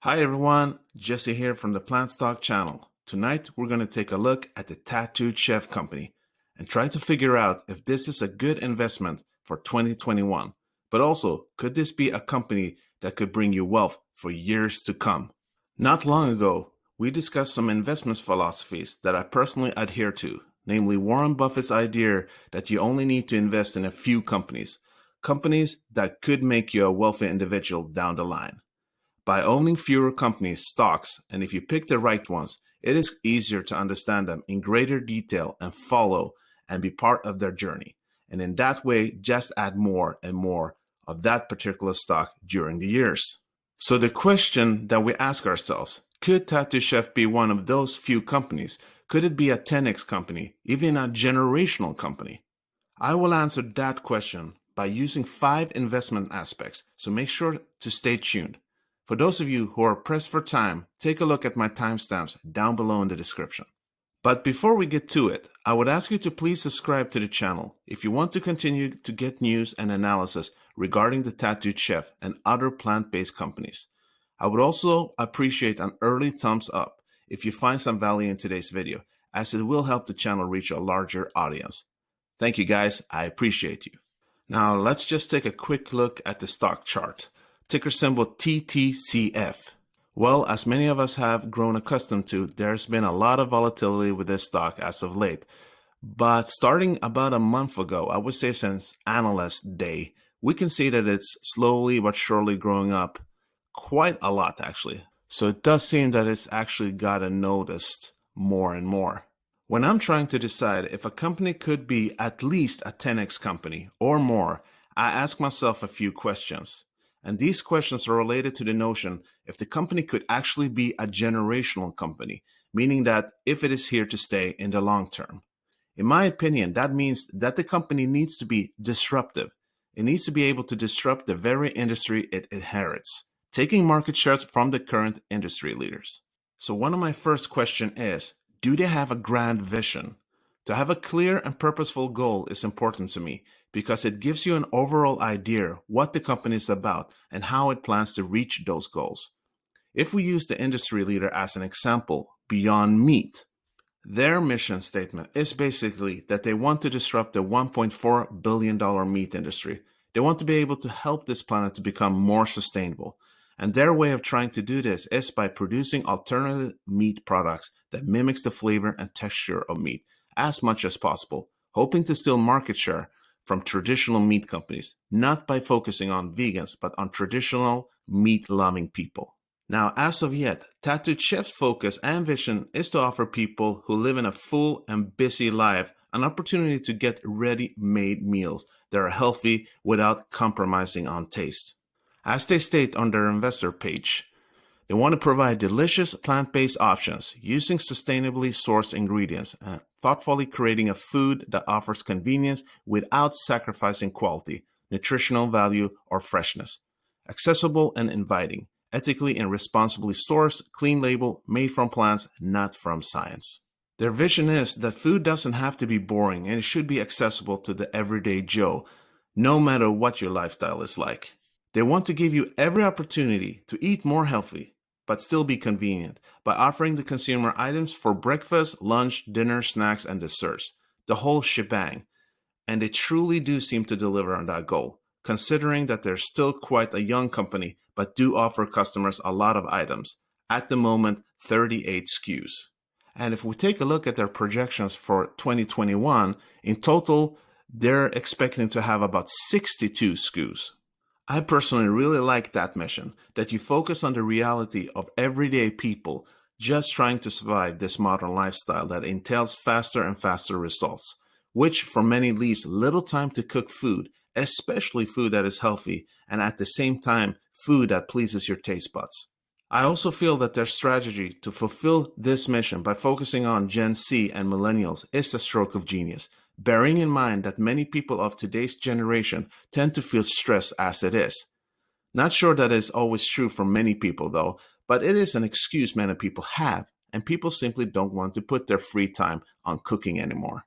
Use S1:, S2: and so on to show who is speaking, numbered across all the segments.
S1: Hi everyone, Jesse here from the PlantStock channel. Tonight we're going to take a look at the Tattooed Chef Company and try to figure out if this is a good investment for 2021. But also, could this be a company that could bring you wealth for years to come? Not long ago, we discussed some investment philosophies that I personally adhere to, namely Warren Buffett's idea that you only need to invest in a few companies that could make you a wealthy individual down the line. By owning fewer companies' stocks, and if you pick the right ones, it is easier to understand them in greater detail and follow and be part of their journey. And in that way, just add more and more of that particular stock during the years. So the question that we ask ourselves, could Tattoo Chef be one of those few companies? Could it be a 10x company, even a generational company? I will answer that question by using 5 investment aspects, so make sure to stay tuned. For those of you who are pressed for time, take a look at my timestamps down below in the description. But before we get to it, I would ask you to please subscribe to the channel if you want to continue to get news and analysis regarding the Tattooed Chef and other plant-based companies. I would also appreciate an early thumbs up if you find some value in today's video, as it will help the channel reach a larger audience. Thank you guys, I appreciate you. Now let's just take a quick look at the stock chart. Ticker symbol TTCF. Well, as many of us have grown accustomed to, there's been a lot of volatility with this stock as of late. But starting about a month ago, I would say since Analyst Day, we can see that it's slowly but surely growing up quite a lot actually. So it does seem that it's actually gotten noticed more and more. When I'm trying to decide if a company could be at least a 10x company or more, I ask myself a few questions. And these questions are related to the notion if the company could actually be a generational company, meaning that if it is here to stay in the long term. In my opinion, that means that the company needs to be disruptive. It needs to be able to disrupt the very industry it inherits, taking market shares from the current industry leaders. So one of my first questions is, do they have a grand vision? To have a clear and purposeful goal is important to me because it gives you an overall idea what the company is about and how it plans to reach those goals. If we use the industry leader as an example, Beyond Meat, their mission statement is basically that they want to disrupt the $1.4 billion meat industry. They want to be able to help this planet to become more sustainable. And their way of trying to do this is by producing alternative meat products that mimics the flavor and texture of meat as much as possible, hoping to steal market share from traditional meat companies, not by focusing on vegans, but on traditional meat-loving people. Now, as of yet, Tattooed Chef's focus and vision is to offer people who live in a full and busy life an opportunity to get ready-made meals that are healthy without compromising on taste. As they state on their investor page, they want to provide delicious plant-based options using sustainably sourced ingredients and thoughtfully creating a food that offers convenience without sacrificing quality, nutritional value, or freshness. Accessible and inviting, ethically and responsibly sourced, clean label, made from plants, not from science. Their vision is that food doesn't have to be boring and it should be accessible to the everyday Joe, no matter what your lifestyle is like. They want to give you every opportunity to eat more healthy, but still be convenient by offering the consumer items for breakfast, lunch, dinner, snacks, and desserts, the whole shebang. And they truly do seem to deliver on that goal, considering that they're still quite a young company, but do offer customers a lot of items. At the moment, 38 SKUs. And if we take a look at their projections for 2021, in total, they're expecting to have about 62 SKUs. I personally really like that mission, that you focus on the reality of everyday people just trying to survive this modern lifestyle that entails faster and faster results, which for many leaves little time to cook food, especially food that is healthy, and at the same time, food that pleases your taste buds. I also feel that their strategy to fulfill this mission by focusing on Gen Z and millennials is a stroke of genius, bearing in mind that many people of today's generation tend to feel stressed as it is. Not sure that is always true for many people though, but it is an excuse many people have, and people simply don't want to put their free time on cooking anymore.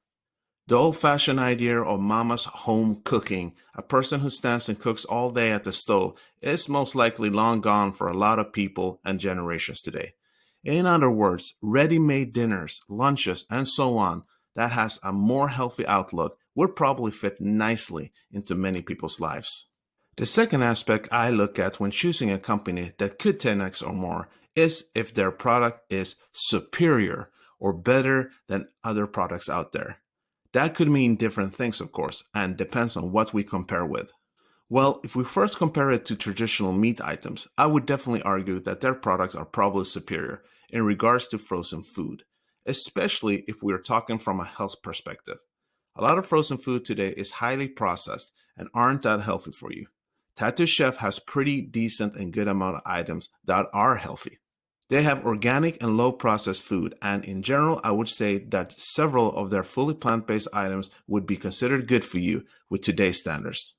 S1: The old-fashioned idea of mama's home cooking, a person who stands and cooks all day at the stove, is most likely long gone for a lot of people and generations today. In other words, ready-made dinners, lunches, and so on that has a more healthy outlook would probably fit nicely into many people's lives. The second aspect I look at when choosing a company that could 10x or more is if their product is superior or better than other products out there. That could mean different things, of course, and depends on what we compare with. Well, if we first compare it to traditional meat items, I would definitely argue that their products are probably superior in regards to frozen food, especially if we are talking from a health perspective. A lot of frozen food today is highly processed and aren't that healthy for you. Tattoo Chef has pretty decent and good amount of items that are healthy. They have organic and low processed food, and in general, I would say that several of their fully plant based items would be considered good for you with today's standards.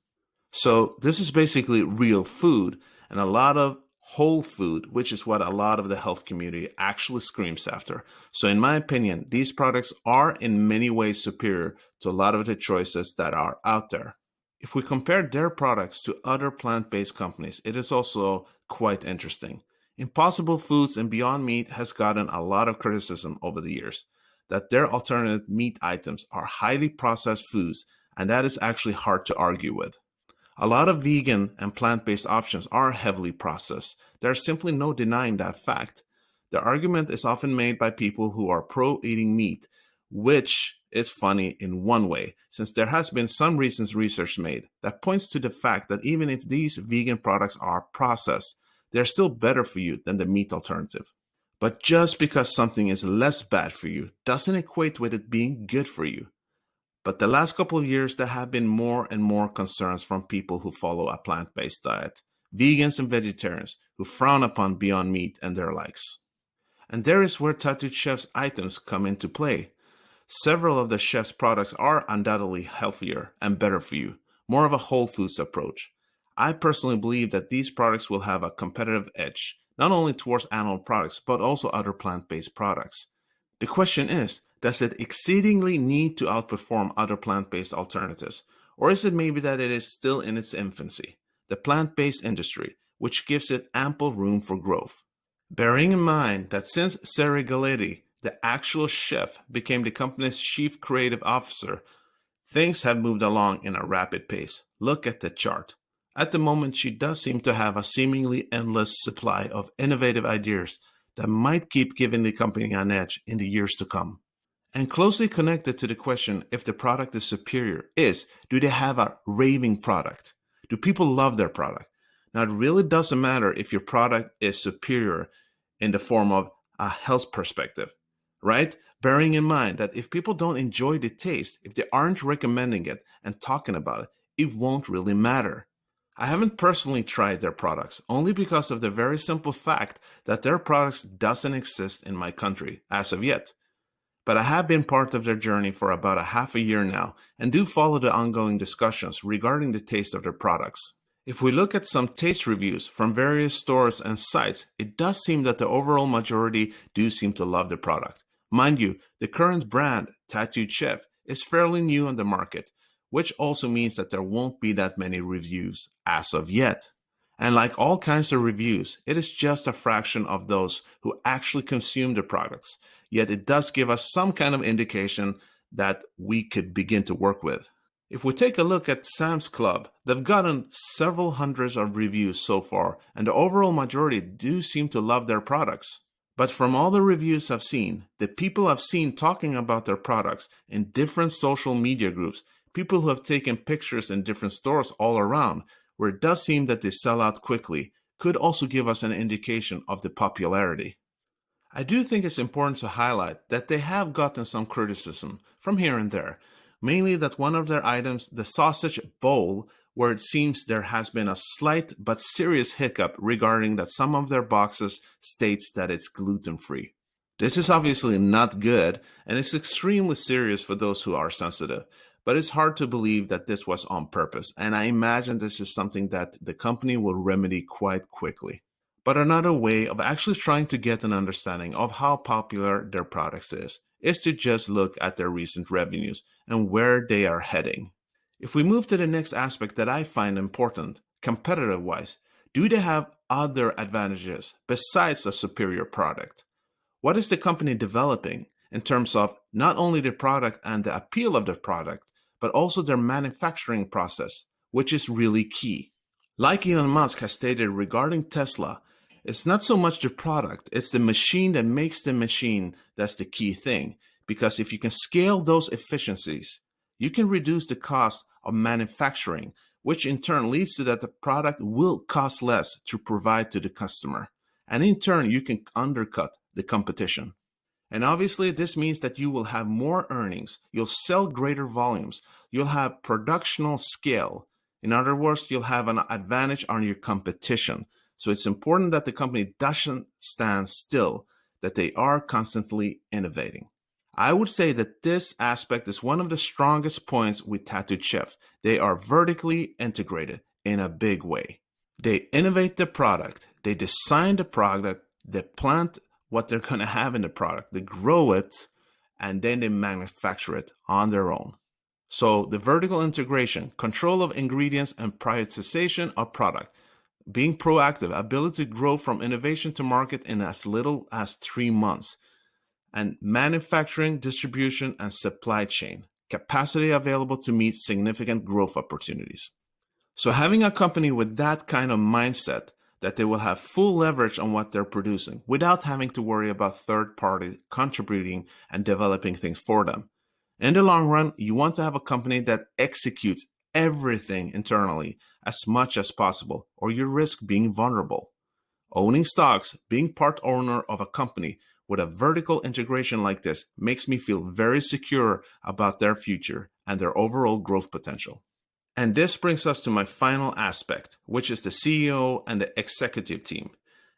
S1: So, this is basically real food and a lot of whole food, which is what a lot of the health community actually screams after. So, in my opinion, these products are in many ways superior to a lot of the choices that are out there. If we compare their products to other plant based companies, it is also quite interesting. Impossible Foods and Beyond Meat has gotten a lot of criticism over the years that their alternative meat items are highly processed foods, and that is actually hard to argue with. A lot of vegan and plant based options are heavily processed. There's simply no denying that fact. The argument is often made by people who are pro eating meat, which is funny in one way, since there has been some recent research made that points to the fact that even if these vegan products are processed, they're still better for you than the meat alternative. But just because something is less bad for you doesn't equate with it being good for you. But the last couple of years, there have been more and more concerns from people who follow a plant based diet, vegans and vegetarians who frown upon Beyond Meat and their likes. And there is where Tattoo Chef's items come into play. Several of the chef's products are undoubtedly healthier and better for you, more of a whole foods approach. I personally believe that these products will have a competitive edge, not only towards animal products, but also other plant based products. The question is, does it exceedingly need to outperform other plant based alternatives? Or is it maybe that it is still in its infancy, the plant based industry, which gives it ample room for growth? Bearing in mind that since Sari Galetti, the actual chef, became the company's chief creative officer, things have moved along in a rapid pace. Look at the chart. At the moment, she does seem to have a seemingly endless supply of innovative ideas that might keep giving the company an edge in the years to come. And closely connected to the question if the product is superior is, do they have a raving product? Do people love their product? Now, it really doesn't matter if your product is superior in the form of a health perspective, right? Bearing in mind that if people don't enjoy the taste, if they aren't recommending it and talking about it, it won't really matter. I haven't personally tried their products only because of the very simple fact that their products doesn't exist in my country as of yet. But I have been part of their journey for about a half a year now and do follow the ongoing discussions regarding the taste of their products. If we look at some taste reviews from various stores and sites, it does seem that the overall majority do seem to love the product. Mind you, the current brand, Tattooed Chef, is fairly new on the market, which also means that there won't be that many reviews as of yet. And like all kinds of reviews, it is just a fraction of those who actually consume the products. Yet it does give us some kind of indication that we could begin to work with. If we take a look at Sam's Club, they've gotten several hundreds of reviews so far, and the overall majority do seem to love their products. But from all the reviews I've seen, the people I've seen talking about their products in different social media groups, people who have taken pictures in different stores all around, where it does seem that they sell out quickly, could also give us an indication of the popularity. I do think it's important to highlight that they have gotten some criticism from here and there, mainly that one of their items, the sausage bowl, where it seems there has been a slight but serious hiccup regarding that some of their boxes states that it's gluten-free. This is obviously not good, and it's extremely serious for those who are sensitive, but it's hard to believe that this was on purpose, and I imagine this is something that the company will remedy quite quickly. But another way of actually trying to get an understanding of how popular their products is to just look at their recent revenues and where they are heading. If we move to the next aspect that I find important, competitive-wise, do they have other advantages besides a superior product? What is the company developing in terms of not only the product and the appeal of the product, but also their manufacturing process, which is really key. Like Elon Musk has stated regarding Tesla, it's not so much the product, it's the machine that makes the machine that's the key thing. Because if you can scale those efficiencies, you can reduce the cost of manufacturing, which in turn leads to that the product will cost less to provide to the customer. And in turn, you can undercut the competition. And obviously, this means that you will have more earnings, you'll sell greater volumes, you'll have productional scale. In other words, you'll have an advantage on your competition. So it's important that the company doesn't stand still, that they are constantly innovating. I would say that this aspect is one of the strongest points with Tattooed Chef. They are vertically integrated in a big way. They innovate the product, they design the product, they plant what they're going to have in the product, they grow it, and then they manufacture it on their own. So the vertical integration, control of ingredients, and prioritization of product, being proactive, ability to grow from innovation to market in as little as 3 months, and manufacturing, distribution, and supply chain, capacity available to meet significant growth opportunities. So having a company with that kind of mindset, that they will have full leverage on what they're producing without having to worry about third parties contributing and developing things for them. In the long run, you want to have a company that executes everything internally as much as possible, or you risk being vulnerable. Owning stocks, being part owner of a company with a vertical integration like this makes me feel very secure about their future and their overall growth potential. And this brings us to my final aspect, which is the CEO and the executive team.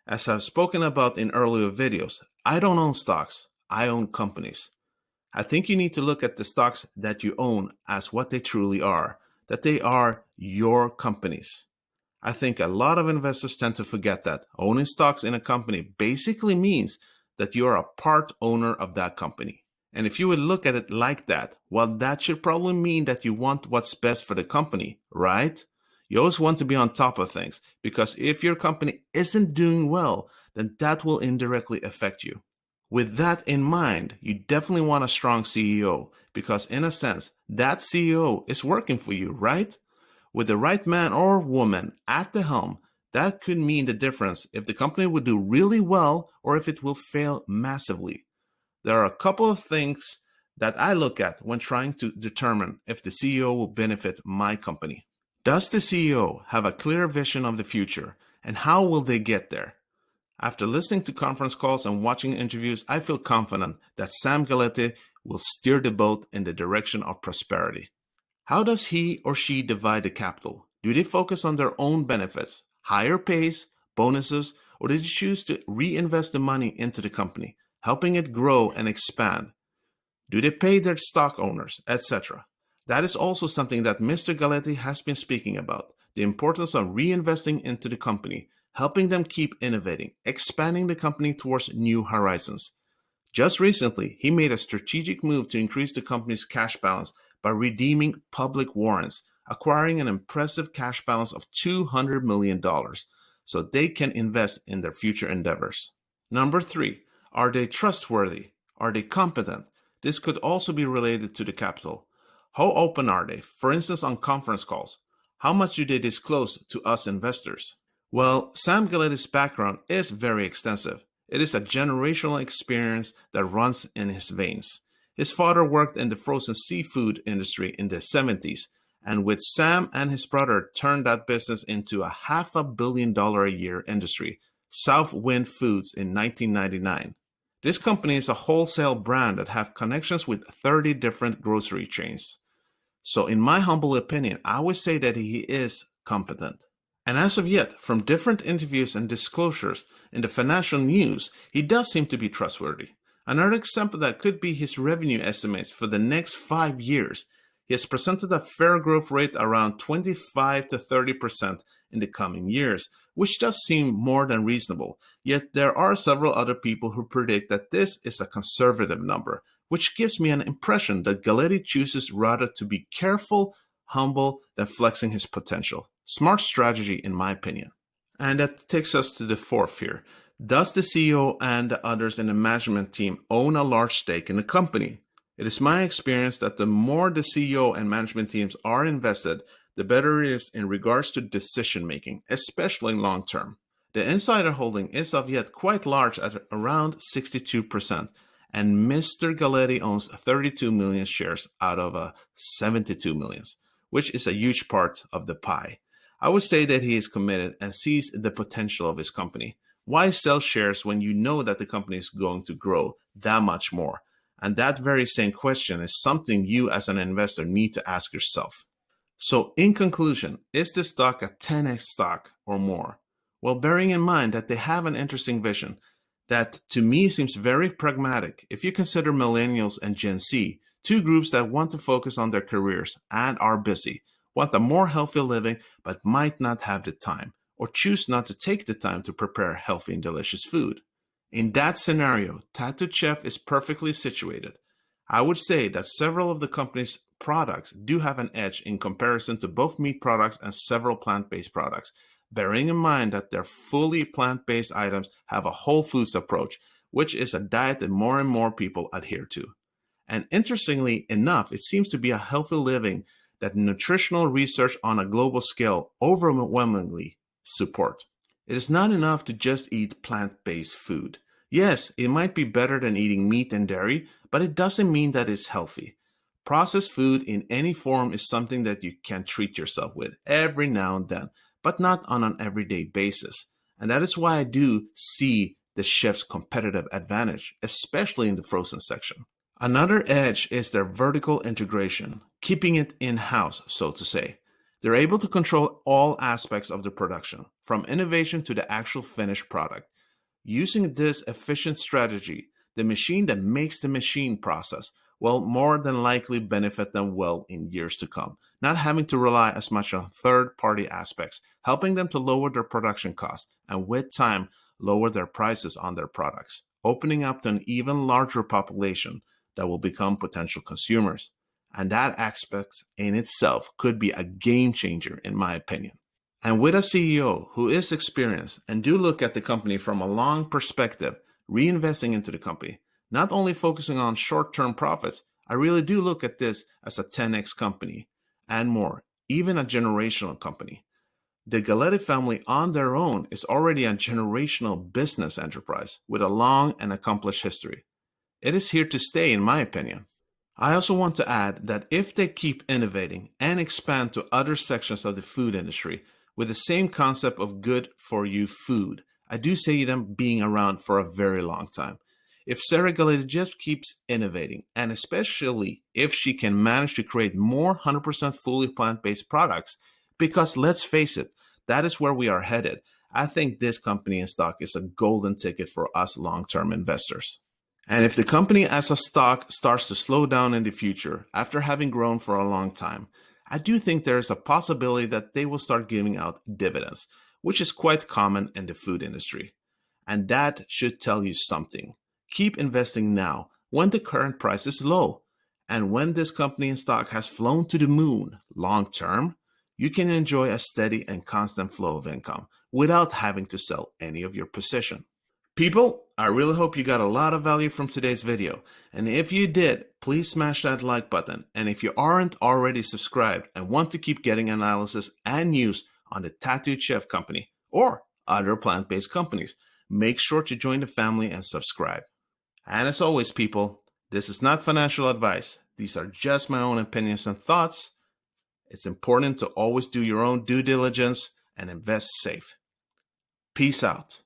S1: As I've spoken about in earlier videos, I don't own stocks, I own companies. I think you need to look at the stocks that you own as what they truly are, that they are your companies. I think a lot of investors tend to forget that owning stocks in a company basically means that you are a part owner of that company. And if you would look at it like that, well, that should probably mean that you want what's best for the company, right? You always want to be on top of things, because if your company isn't doing well, then that will indirectly affect you. With that in mind, you definitely want a strong CEO, because in a sense, that CEO is working for you, right? With the right man or woman at the helm, that could mean the difference if the company will do really well or if it will fail massively. There are a couple of things that I look at when trying to determine if the CEO will benefit my company. Does the CEO have a clear vision of the future, and how will they get there? After listening to conference calls and watching interviews, I feel confident that Sam Galletti will steer the boat in the direction of prosperity. How does he or she divide the capital? Do they focus on their own benefits, higher pays, bonuses, or do they choose to reinvest the money into the company, helping it grow and expand? Do they pay their stock owners, etc.? That is also something that Mr. Galletti has been speaking about, the importance of reinvesting into the company, helping them keep innovating, expanding the company towards new horizons. Just recently, he made a strategic move to increase the company's cash balance by redeeming public warrants, acquiring an impressive cash balance of $200 million so they can invest in their future endeavors. Number 3, are they trustworthy? Are they competent? This could also be related to the capital. How open are they? For instance, on conference calls. How much do they disclose to us investors? Well, Sam Galletti's background is very extensive. It is a generational experience that runs in his veins. His father worked in the frozen seafood industry in the 70s, and with Sam and his brother turned that business into a $500 million a year industry, Southwind Foods, in 1999. This company is a wholesale brand that have connections with 30 different grocery chains. So in my humble opinion, I would say that he is competent. And as of yet, from different interviews and disclosures in the financial news, he does seem to be trustworthy. Another example that could be his revenue estimates for the next 5 years. He has presented a fair growth rate around 25 to 30% in the coming years, which does seem more than reasonable. Yet there are several other people who predict that this is a conservative number, which gives me an impression that Galetti chooses rather to be careful, humble, than flexing his potential. Smart strategy, in my opinion. And that takes us to the fourth here. Does the CEO and the others in the management team own a large stake in the company? It is my experience that the more the CEO and management teams are invested, the better it is in regards to decision making, especially long term. The insider holding is of yet quite large at around 62%, and Mr. Galetti owns 32 million shares out of 72 millions, which is a huge part of the pie. I would say that he is committed and sees the potential of his company. Why sell shares when you know that the company is going to grow that much more? And that very same question is something you as an investor need to ask yourself. So in conclusion, is this stock a 10x stock or more? Well, bearing in mind that they have an interesting vision that to me seems very pragmatic if you consider millennials and Gen Z, two groups that want to focus on their careers and are busy, want a more healthy living but might not have the time or choose not to take the time to prepare healthy and delicious food. In that scenario, Tattooed Chef is perfectly situated. I would say that several of the company's products do have an edge in comparison to both meat products and several plant-based products, bearing in mind that their fully plant-based items have a whole foods approach, which is a diet that more and more people adhere to. And interestingly enough, it seems to be a healthy living that nutritional research on a global scale overwhelmingly support. It is not enough to just eat plant-based food. Yes, it might be better than eating meat and dairy, but it doesn't mean that it's healthy. Processed food in any form is something that you can treat yourself with every now and then, but not on an everyday basis. And that is why I do see the chef's competitive advantage, especially in the frozen section. Another edge is their vertical integration, keeping it in-house, so to say. They're able to control all aspects of the production, from innovation to the actual finished product. Using this efficient strategy, the machine that makes the machine process will more than likely benefit them well in years to come, not having to rely as much on third-party aspects, helping them to lower their production costs and with time lower their prices on their products, opening up to an even larger population that will become potential consumers. And that aspect in itself could be a game changer in my opinion. And with a CEO who is experienced and do look at the company from a long perspective, reinvesting into the company, not only focusing on short-term profits, I really do look at this as a 10x company and more, even a generational company. The Galetti family on their own is already a generational business enterprise with a long and accomplished history. It is here to stay, in my opinion. I also want to add that if they keep innovating and expand to other sections of the food industry with the same concept of good for you food, I do see them being around for a very long time. If Sarah Galetti just keeps innovating, and especially if she can manage to create more 100% fully plant-based products, because let's face it, that is where we are headed. I think this company and stock is a golden ticket for us long-term investors. And if the company as a stock starts to slow down in the future after having grown for a long time, I do think there is a possibility that they will start giving out dividends, which is quite common in the food industry. And that should tell you something. Keep investing now when the current price is low. And when this company and stock has flown to the moon long term, you can enjoy a steady and constant flow of income without having to sell any of your position. People, I really hope you got a lot of value from today's video. And if you did, please smash that like button. And if you aren't already subscribed and want to keep getting analysis and news on the Tattooed Chef company or other plant-based companies, make sure to join the family and subscribe. And as always, people, this is not financial advice. These are just my own opinions and thoughts. It's important to always do your own due diligence and invest safe. Peace out.